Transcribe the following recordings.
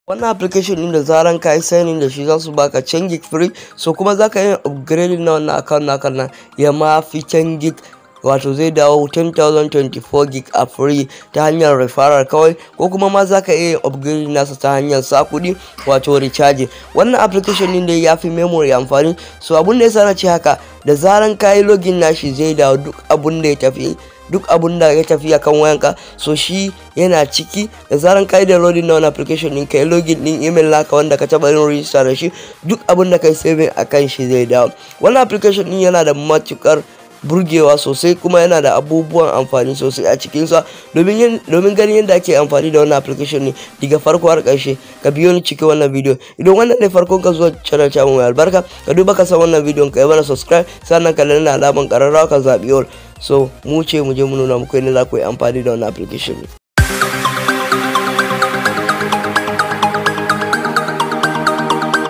Wannan application din da zaran ka yi signing da shi za su baka 10 gig free, so kuma za ka yi upgrading na wannan account naka nan ya ma fi 10 gig, wato zai dawo 10,024 gig a free ta hanyar referral kawai, ko kuma ma za ka iya upgrading nasa ta hanyar sa kuɗi wato recharge. Wannan application din da ya fi memory amfani, so abun da ya sa na ce haka, da zaran ka yi login nashi zai dawo duk abun da ya tafi akan wayanka, so shi yana ciki. Da zaran ka yi downloading na wani application din, ka yi login din email naka wanda ka taba yin register da shi, duk abun da ka yi saving akan shi zai dawo. Wannan application din yana da matukar burgewa sosai, kuma yana da abubuwan amfani sosai a cikinsa. Domin ganin yadda ake amfani da wannan application ne daga farko har ƙarshe, ka biyo ni cikin wannan video. Idan wannan ne farkon ka zuwa channel ta mai albarka, ka duba ka san wannan bidiyon, ka yi mana subscribe, sannan ka danna alaman ƙararrawa ka zaɓi all. So mu je mu nuna muku yadda za ku yi amfani da wannan application ne.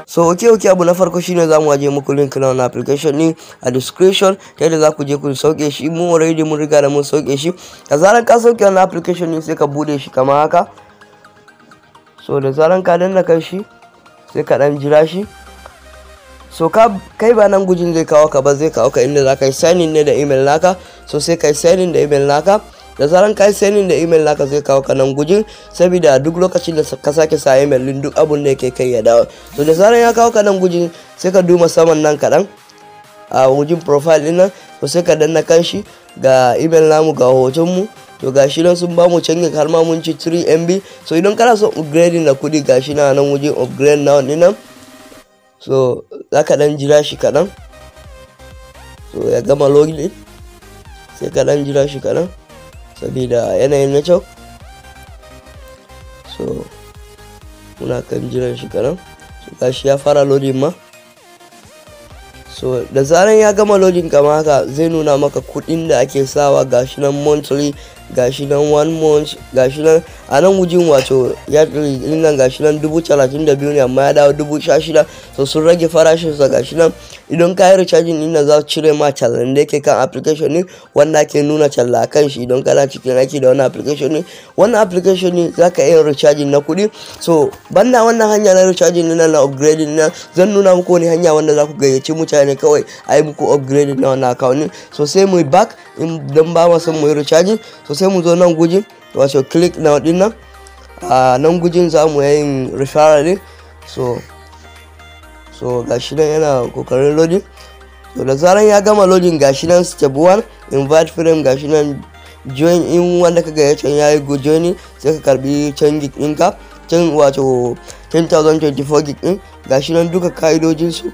So okay, abu na farko shine zamu waje muku link na wannan application ne a description, ta yadda za ku je ku sauke shi. Mu already mun riga da mun sauke shi. Da zaran ka sauke wannan application ne sai ka bude shi kamar haka. So da zaran ka danna kan shi sai ka dan jira shi. So kai ba nan gujin zai kawo ka ba, zai kawo ka inda za ka yi sign in ne da email naka. So sai ka yi sign in da email naka. Da zaran ka yi sign in da email naka zai kawo ka nan gujin, saboda duk lokacin da ka sake sa email din duk abun da yake kai ya dawo. So da zaran ya kawo ka nan gujin sai ka duma saman nan kaɗan a gujin profile din nan, so sai ka danna kan shi. Ga email namu, ga hoton mu, to gashi nan sun bamu canjin har ma mun ci 3 MB. So idan kana son upgrading da kuɗi, gashi nan wujin upgrade now din nan. So za ka dan jira shi kaɗan, so ya gama login, sai ka dan jira shi kaɗan saboda yanayin network. So muna kan jiran shi kaɗan. So gashi ya fara loading ma. So da zaran ya gama loading kama haka, zai nuna maka kuɗin da ake sawa. Gashi nan monthly, gashi nan 1 month, gashi nan a nan wujin wato ya nan gashi nan 32,000 ne, amma ya dawo 16,000. So sun rage farashin sa. Gashi nan idan ka yi recharging din nan za su cire ma tallan da yake kan application ne, wanda ake nuna talla kan shi idan kana cikin aiki da wannan application ne. Wannan application ne za ka iya recharging na kuɗi. So banda wannan hanya na recharging na upgrading na, zan nuna muku wani hanya wanda za ku gayyaci mutane kawai a yi muku upgrading na wannan account ne. So sai mu back idan ba mu san mu yi recharging, so sai mu zo nan gujin wato click na din nan. A nan gujin za mu yin referral ne. So gashi nan yana kokarin loading. So da zaran ya gama loading, gashi nan step 1 invite friend, gashi nan join in, wanda ka gayyace yayi go join, sai ka karbi 10 gig ɗinka, wato 10,024 gig ɗin. Gashi nan duka ka'idojin su.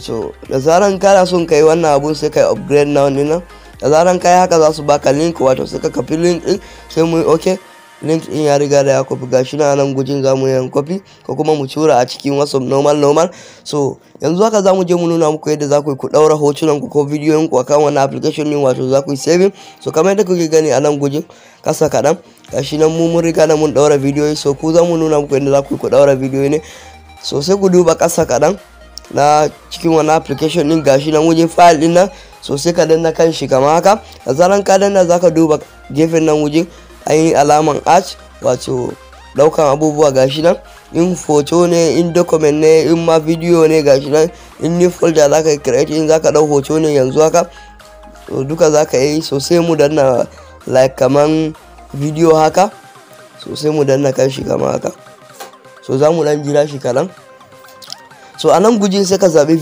So da zaran kana son kai wannan abun sai kai upgrade na wannan nan. Da zaran kai haka za su baka link, wato sai ka kafi link din, sai mu yi okay. Link din ya riga da ya copy, gashi nan gujin za mu yi copy ko kuma mu tura a cikin WhatsApp normal. So yanzu haka za mu je mu nuna muku yadda za ku yi ku daura hotunan ku ko bidiyon ku akan wannan application din, wato za ku yi saving. So kamar yadda kuke gani a nan gujin kasa kaɗan, gashi nan mun riga da mun daura bidiyoyi. So ku za mu nuna muku yadda za ku yi ku daura bidiyoyi ne. So sai ku duba kasa kaɗan na cikin wannan application din, gashi nan wujin file din nan. So sai ka danna kan shi kamar haka. Da zaran ka danna za ka duba gefen nan wujin an yi alaman arch, wato daukan abubuwa. Gashi nan in photo ne, in document ne, in ma video ne, gashi nan in ni folder za ka yi create, in za ka dau hoto ne yanzu haka, to duka za ka yi. So sai mu danna like kaman video haka, so sai mu danna kan shi kamar haka. So za mu dan jira shi kaɗan. So a nan gujin sai ka zaɓi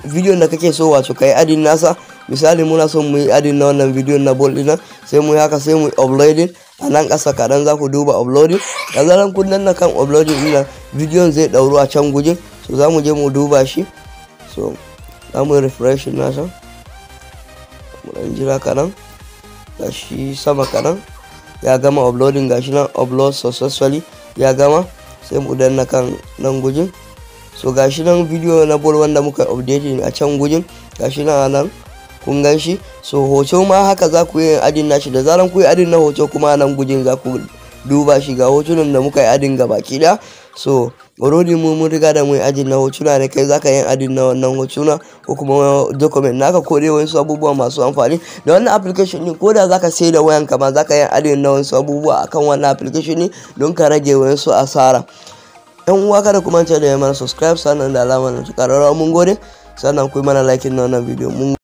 bidiyon da kake so, wato ka yi adin nasa. Misali muna son mu yi adin na wannan bidiyon na ball ɗin, sai mu yi haka, sai mu yi uploading. A nan ƙasa kaɗan za ku duba uploading. Da zaran kun danna kan uploading ɗin, bidiyon zai ɗauru a can gujin. So za mu je mu duba shi. So za mu yi refresh nasa, mu ɗan jira kaɗan. Gashi sama kaɗan ya gama uploading, gashi nan upload successfully ya gama. Sai mu danna kan nan gujin. So gashi nan video na ball wanda muka update a can gujin, gashi nan anan kun gan shi. So hoto ma haka za ku yi adin nashi. Da zaran ku yi adin na hoto kuma nan gujin za ku duba shi, ga hotunan da muka yi adin gaba ɗaya. So already mun riga da mu yi adin na hotuna ne, kai za ka yi adin na wannan hotuna ko kuma document naka ko dai wasu abubuwa masu amfani da wannan application ne. Ko da za ka sai da wayan ma za ka yi adin na wasu abubuwa akan wannan application ne don ka rage wasu asara. yan uwa kada ku manta da mana subscribe sannan da alamar ƙararrawa. Mun gode, sannan ku yi mana like na wannan bidiyo.